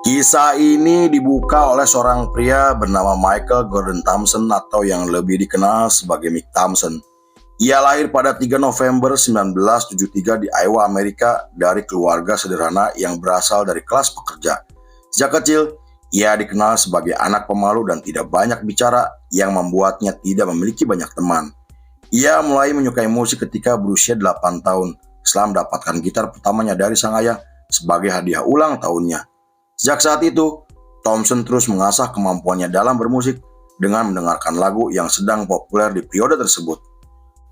Kisah ini dibuka oleh seorang pria bernama Michael Gordon Thompson atau yang lebih dikenal sebagai Mick Thompson. Ia lahir pada 3 November 1973 di Iowa, Amerika dari keluarga sederhana yang berasal dari kelas pekerja. Sejak kecil, ia dikenal sebagai anak pemalu dan tidak banyak bicara yang membuatnya tidak memiliki banyak teman. Ia mulai menyukai musik ketika berusia 8 tahun setelah mendapatkan gitar pertamanya dari sang ayah sebagai hadiah ulang tahunnya. Sejak saat itu, Thompson terus mengasah kemampuannya dalam bermusik dengan mendengarkan lagu yang sedang populer di periode tersebut.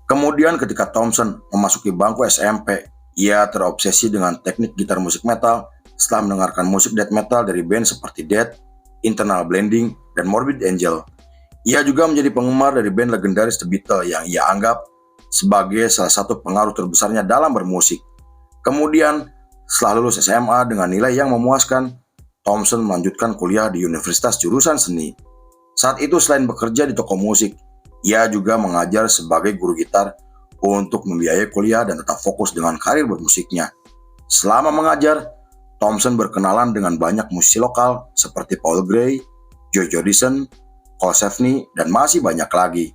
Kemudian ketika Thompson memasuki bangku SMP, ia terobsesi dengan teknik gitar musik metal setelah mendengarkan musik death metal dari band seperti Death, Internal Blending, dan Morbid Angel. Ia juga menjadi penggemar dari band legendaris The Beatles yang ia anggap sebagai salah satu pengaruh terbesarnya dalam bermusik. Kemudian, setelah lulus SMA dengan nilai yang memuaskan, Thompson melanjutkan kuliah di Universitas Jurusan Seni. Saat itu selain bekerja di toko musik, ia juga mengajar sebagai guru gitar untuk membiayai kuliah dan tetap fokus dengan karir bermusiknya. Selama mengajar, Thompson berkenalan dengan banyak musisi lokal seperti Paul Gray, Joy Jordison, Cole Savany, dan masih banyak lagi.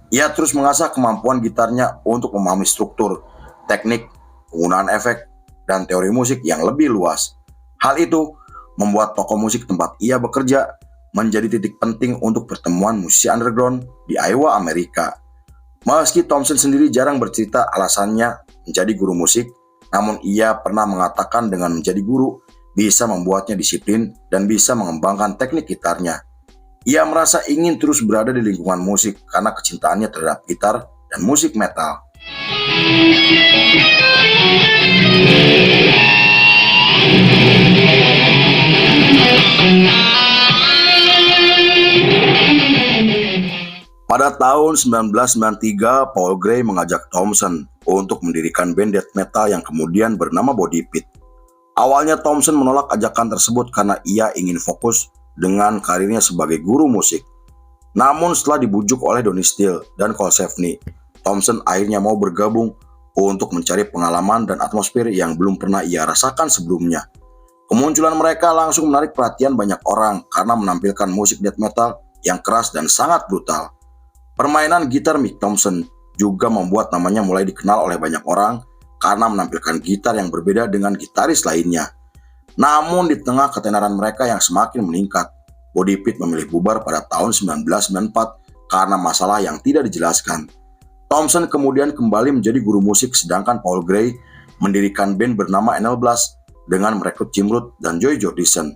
Ia terus mengasah kemampuan gitarnya untuk memahami struktur, teknik, penggunaan efek, dan teori musik yang lebih luas. Hal itu membuat toko musik tempat ia bekerja menjadi titik penting untuk pertemuan musisi underground di Iowa, Amerika. Meski Thompson sendiri jarang bercerita alasannya menjadi guru musik, namun ia pernah mengatakan dengan menjadi guru bisa membuatnya disiplin dan bisa mengembangkan teknik gitarnya. Ia merasa ingin terus berada di lingkungan musik karena kecintaannya terhadap gitar dan musik metal. Pada tahun 1993, Paul Gray mengajak Thompson untuk mendirikan band death metal yang kemudian bernama Body Pit. Awalnya Thompson menolak ajakan tersebut karena ia ingin fokus dengan karirnya sebagai guru musik. Namun setelah dibujuk oleh Donnie Steele dan Cole Savany, Thompson akhirnya mau bergabung untuk mencari pengalaman dan atmosfer yang belum pernah ia rasakan sebelumnya. Kemunculan mereka langsung menarik perhatian banyak orang karena menampilkan musik death metal yang keras dan sangat brutal. Permainan gitar Mick Thompson juga membuat namanya mulai dikenal oleh banyak orang karena menampilkan gitar yang berbeda dengan gitaris lainnya. Namun di tengah ketenaran mereka yang semakin meningkat, Body Pit memilih bubar pada tahun 1994 karena masalah yang tidak dijelaskan. Thompson kemudian kembali menjadi guru musik sedangkan Paul Gray mendirikan band bernama Enel Blast dengan merekrut Jim Root dan Joy Jordison.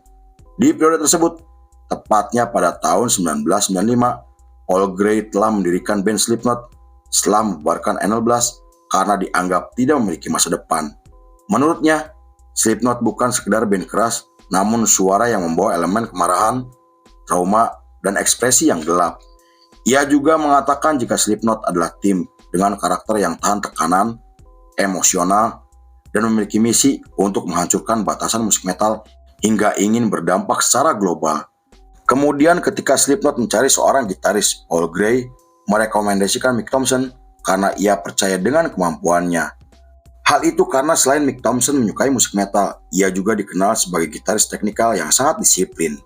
Di periode tersebut, tepatnya pada tahun 1995, Paul Gray telah mendirikan band Slipknot setelah membubarkan Enel Blast karena dianggap tidak memiliki masa depan. Menurutnya, Slipknot bukan sekedar band keras, namun suara yang membawa elemen kemarahan, trauma, dan ekspresi yang gelap. Ia juga mengatakan jika Slipknot adalah tim dengan karakter yang tahan tekanan, emosional, dan memiliki misi untuk menghancurkan batasan musik metal hingga ingin berdampak secara global. Kemudian ketika Slipknot mencari seorang gitaris, Paul Gray merekomendasikan Mick Thompson karena ia percaya dengan kemampuannya. Hal itu karena selain Mick Thompson menyukai musik metal, ia juga dikenal sebagai gitaris teknikal yang sangat disiplin.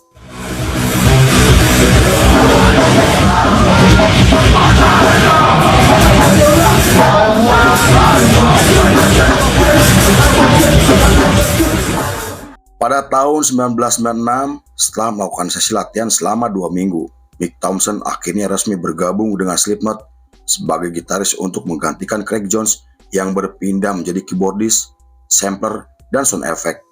Pada tahun 1996, setelah melakukan sesi latihan selama 2 minggu, Mick Thompson akhirnya resmi bergabung dengan Slipknot sebagai gitaris untuk menggantikan Craig Jones yang berpindah menjadi keyboardis, sampler, dan sound effect.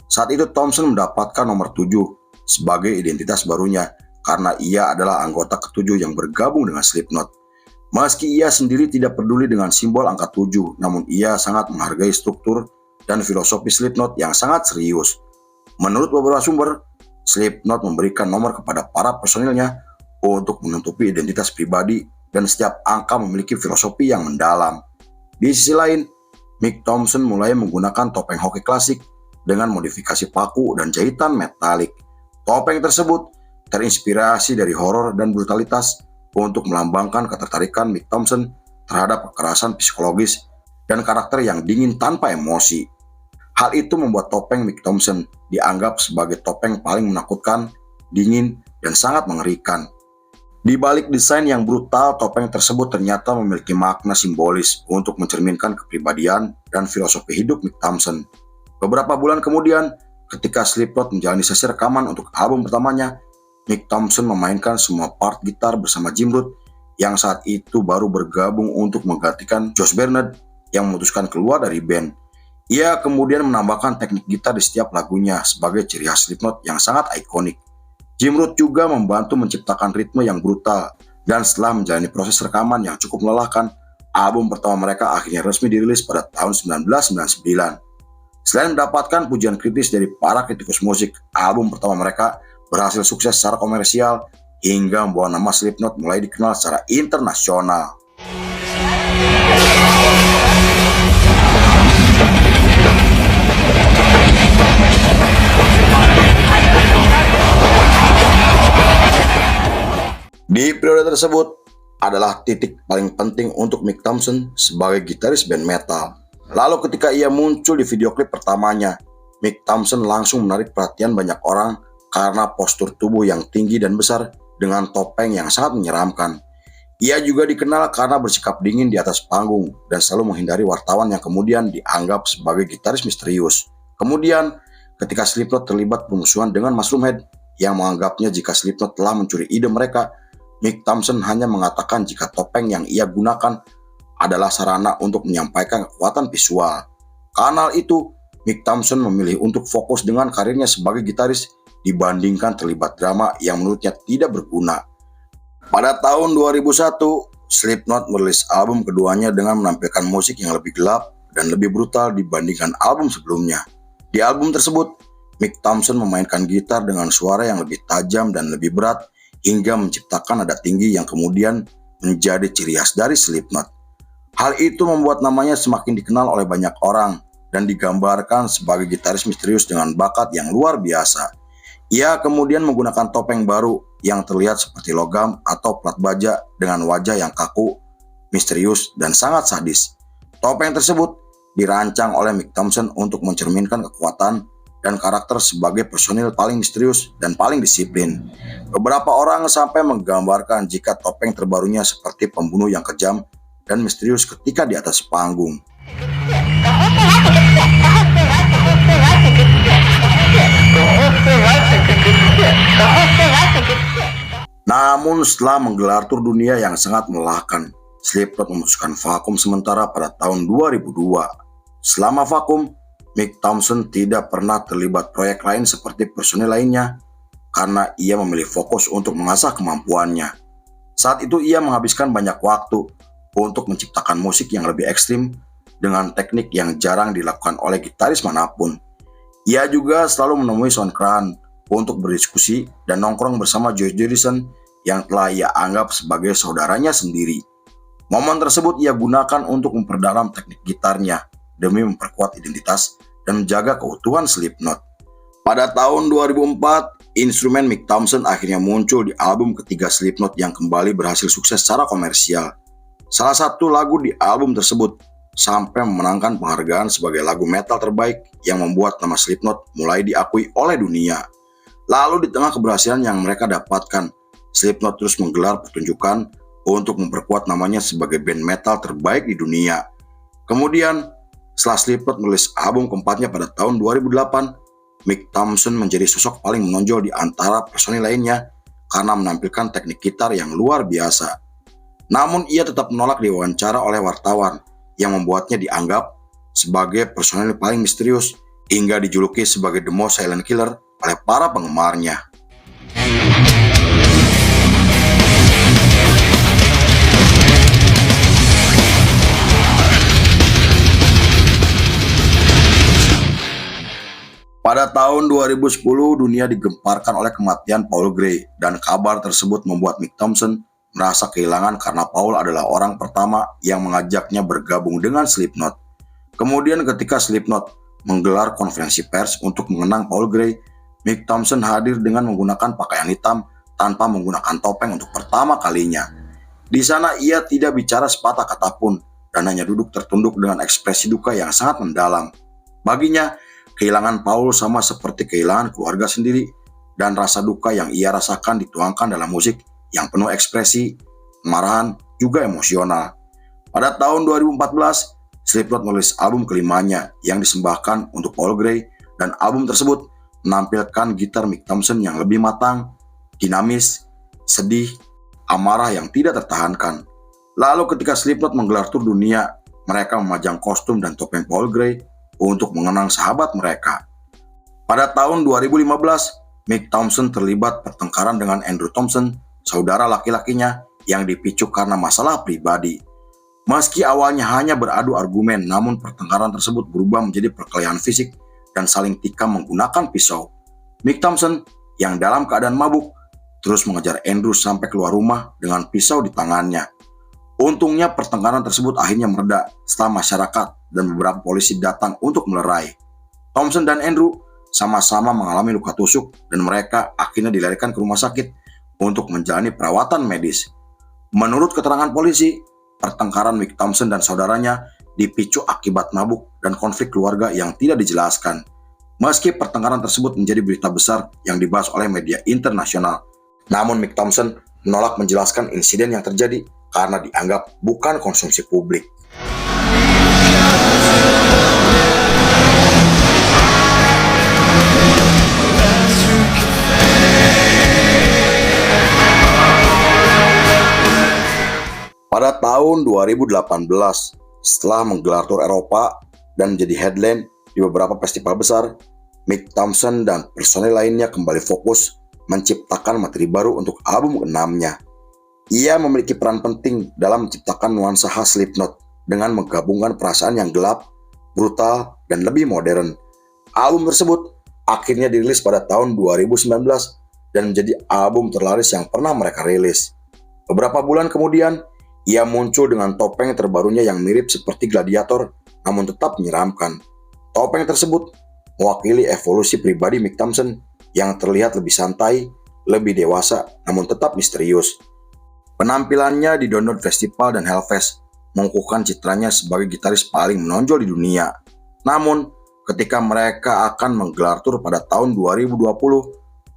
Saat itu Thompson mendapatkan nomor 7 sebagai identitas barunya karena ia adalah anggota ke-7 yang bergabung dengan Slipknot. Meski ia sendiri tidak peduli dengan simbol angka 7, namun ia sangat menghargai struktur dan filosofi Slipknot yang sangat serius. Menurut beberapa sumber, Slipknot memberikan nomor kepada para personilnya untuk menutupi identitas pribadi dan setiap angka memiliki filosofi yang mendalam. Di sisi lain, Mick Thompson mulai menggunakan topeng hoki klasik dengan modifikasi paku dan jahitan metalik. Topeng tersebut terinspirasi dari horor dan brutalitas untuk melambangkan ketertarikan Mick Thompson terhadap kekerasan psikologis dan karakter yang dingin tanpa emosi. Hal itu membuat topeng Mick Thompson dianggap sebagai topeng paling menakutkan, dingin, dan sangat mengerikan. Di balik desain yang brutal, topeng tersebut ternyata memiliki makna simbolis untuk mencerminkan kepribadian dan filosofi hidup Mick Thompson. Beberapa bulan kemudian, ketika Slipknot menjalani sesi rekaman untuk album pertamanya, Mick Thompson memainkan semua part gitar bersama Jim Root yang saat itu baru bergabung untuk menggantikan Josh Barnett yang memutuskan keluar dari band. Ia kemudian menambahkan teknik gitar di setiap lagunya sebagai ciri khas Slipknot yang sangat ikonik. Jim Root juga membantu menciptakan ritme yang brutal, dan setelah menjalani proses rekaman yang cukup melelahkan, album pertama mereka akhirnya resmi dirilis pada tahun 1999. Selain mendapatkan pujian kritis dari para kritikus musik, album pertama mereka berhasil sukses secara komersial hingga membawa nama Slipknot mulai dikenal secara internasional. Di periode tersebut adalah titik paling penting untuk Mick Thompson sebagai gitaris band metal. Lalu ketika ia muncul di video klip pertamanya, Mick Thompson langsung menarik perhatian banyak orang karena postur tubuh yang tinggi dan besar dengan topeng yang sangat menyeramkan. Ia juga dikenal karena bersikap dingin di atas panggung dan selalu menghindari wartawan yang kemudian dianggap sebagai gitaris misterius. Kemudian, ketika Slipknot terlibat permusuhan dengan Mushroom Head yang menganggapnya jika Slipknot telah mencuri ide mereka, Mick Thompson hanya mengatakan jika topeng yang ia gunakan adalah sarana untuk menyampaikan kekuatan visual. Karena itu, Mick Thompson memilih untuk fokus dengan karirnya sebagai gitaris dibandingkan terlibat drama yang menurutnya tidak berguna. Pada tahun 2001, Slipknot merilis album keduanya dengan menampilkan musik yang lebih gelap dan lebih brutal dibandingkan album sebelumnya. Di album tersebut, Mick Thompson memainkan gitar dengan suara yang lebih tajam dan lebih berat hingga menciptakan nada tinggi yang kemudian menjadi ciri khas dari Slipknot. Hal itu membuat namanya semakin dikenal oleh banyak orang dan digambarkan sebagai gitaris misterius dengan bakat yang luar biasa. Ia kemudian menggunakan topeng baru yang terlihat seperti logam atau plat baja dengan wajah yang kaku, misterius, dan sangat sadis. Topeng tersebut dirancang oleh Mick Thompson untuk mencerminkan kekuatan dan karakter sebagai personil paling misterius dan paling disiplin. Beberapa orang sampai menggambarkan jika topeng terbarunya seperti pembunuh yang kejam dan misterius ketika di atas panggung. Namun setelah menggelar tur dunia yang sangat melelahkan, Slipknot memutuskan vakum sementara pada tahun 2002. Selama vakum, Mick Thompson tidak pernah terlibat proyek lain seperti personil lainnya karena ia memilih fokus untuk mengasah kemampuannya. Saat itu ia menghabiskan banyak waktu untuk menciptakan musik yang lebih ekstrim dengan teknik yang jarang dilakukan oleh gitaris manapun. Ia juga selalu menemui Sean Crahan untuk berdiskusi dan nongkrong bersama Josh Jordison yang telah ia anggap sebagai saudaranya sendiri. Momen tersebut ia gunakan untuk memperdalam teknik gitarnya demi memperkuat identitas dan menjaga keutuhan Slipknot. Pada tahun 2004, instrumen Mick Thompson akhirnya muncul di album ketiga Slipknot yang kembali berhasil sukses secara komersial. Salah satu lagu di album tersebut sampai memenangkan penghargaan sebagai lagu metal terbaik yang membuat nama Slipknot mulai diakui oleh dunia. Lalu di tengah keberhasilan yang mereka dapatkan, Slipknot terus menggelar pertunjukan untuk memperkuat namanya sebagai band metal terbaik di dunia. Kemudian, setelah Slipknot merilis album keempatnya pada tahun 2008, Mick Thompson menjadi sosok paling menonjol di antara personil lainnya karena menampilkan teknik gitar yang luar biasa. Namun ia tetap menolak diwawancara oleh wartawan yang membuatnya dianggap sebagai personil paling misterius hingga dijuluki sebagai The Most Silent Killer oleh para penggemarnya. Pada tahun 2010, dunia digemparkan oleh kematian Paul Gray dan kabar tersebut membuat Mick Thompson merasa kehilangan karena Paul adalah orang pertama yang mengajaknya bergabung dengan Slipknot. Kemudian ketika Slipknot menggelar konferensi pers untuk mengenang Paul Gray, Mick Thompson hadir dengan menggunakan pakaian hitam tanpa menggunakan topeng untuk pertama kalinya. Di sana ia tidak bicara sepatah kata pun dan hanya duduk tertunduk dengan ekspresi duka yang sangat mendalam. Baginya, Kehilangan Paul sama seperti kehilangan keluarga sendiri, dan rasa duka yang ia rasakan dituangkan dalam musik yang penuh ekspresi, kemarahan, juga emosional. Pada tahun 2014, Slipknot merilis album kelimanya yang disembahkan untuk Paul Gray, dan album tersebut menampilkan gitar Mick Thompson yang lebih matang, dinamis, sedih, amarah yang tidak tertahankan. Lalu ketika Slipknot menggelar tur dunia, mereka memajang kostum dan topeng Paul Gray untuk mengenang sahabat mereka. Pada tahun 2015, Mick Thompson terlibat pertengkaran dengan Andrew Thompson, saudara laki-lakinya yang dipicu karena masalah pribadi. Meski awalnya hanya beradu argumen, namun pertengkaran tersebut berubah menjadi perkelahian fisik dan saling tikam menggunakan pisau. Mick Thompson yang dalam keadaan mabuk terus mengejar Andrew sampai keluar rumah dengan pisau di tangannya. Untungnya pertengkaran tersebut akhirnya mereda setelah masyarakat dan beberapa polisi datang untuk melerai. Thompson dan Andrew sama-sama mengalami luka tusuk dan mereka akhirnya dilarikan ke rumah sakit untuk menjalani perawatan medis. Menurut keterangan polisi, pertengkaran Mick Thompson dan saudaranya dipicu akibat mabuk dan konflik keluarga yang tidak dijelaskan. Meski pertengkaran tersebut menjadi berita besar yang dibahas oleh media internasional, namun Mick Thompson menolak menjelaskan insiden yang terjadi karena dianggap bukan konsumsi publik. Pada tahun 2018, setelah menggelar tur Eropa dan menjadi headline di beberapa festival besar, Mick Thompson dan personel lainnya kembali fokus menciptakan materi baru untuk album ke-6-nya. Ia memiliki peran penting dalam menciptakan nuansa khas Slipknot dengan menggabungkan perasaan yang gelap, brutal, dan lebih modern. Album tersebut akhirnya dirilis pada tahun 2019 dan menjadi album terlaris yang pernah mereka rilis. Beberapa bulan kemudian, ia muncul dengan topeng terbarunya yang mirip seperti gladiator namun tetap menyeramkan. Topeng tersebut mewakili evolusi pribadi Mick Thompson yang terlihat lebih santai, lebih dewasa, namun tetap misterius. Penampilannya di Download Festival dan Hellfest mengukuhkan citranya sebagai gitaris paling menonjol di dunia. Namun, ketika mereka akan menggelar tur pada tahun 2020,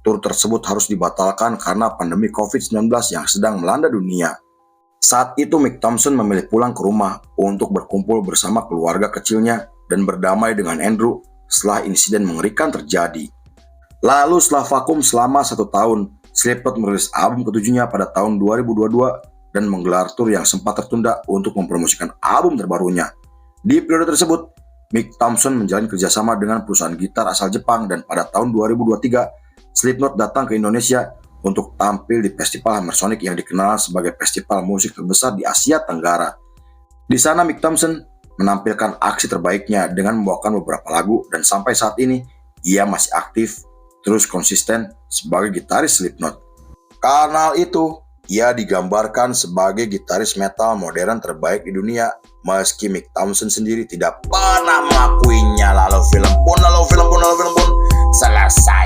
tur tersebut harus dibatalkan karena pandemi COVID-19 yang sedang melanda dunia. Saat itu Mick Thompson memilih pulang ke rumah untuk berkumpul bersama keluarga kecilnya dan berdamai dengan Andrew setelah insiden mengerikan terjadi. Lalu setelah vakum selama 1 tahun, Slipknot merilis album ke-7-nya pada tahun 2022 dan menggelar tur yang sempat tertunda untuk mempromosikan album terbarunya. Di periode tersebut, Mick Thompson menjalin kerjasama dengan perusahaan gitar asal Jepang dan pada tahun 2023, Slipknot datang ke Indonesia untuk tampil di Festival Hammersonic yang dikenal sebagai festival musik terbesar di Asia Tenggara. Di sana Mick Thompson menampilkan aksi terbaiknya dengan membawakan beberapa lagu dan sampai saat ini ia masih aktif terus konsisten sebagai gitaris Slipknot. Karena hal itu, ia digambarkan sebagai gitaris metal modern terbaik di dunia, meski Mick Thompson sendiri tidak pernah mengakuinya. Lalu film pun selesai.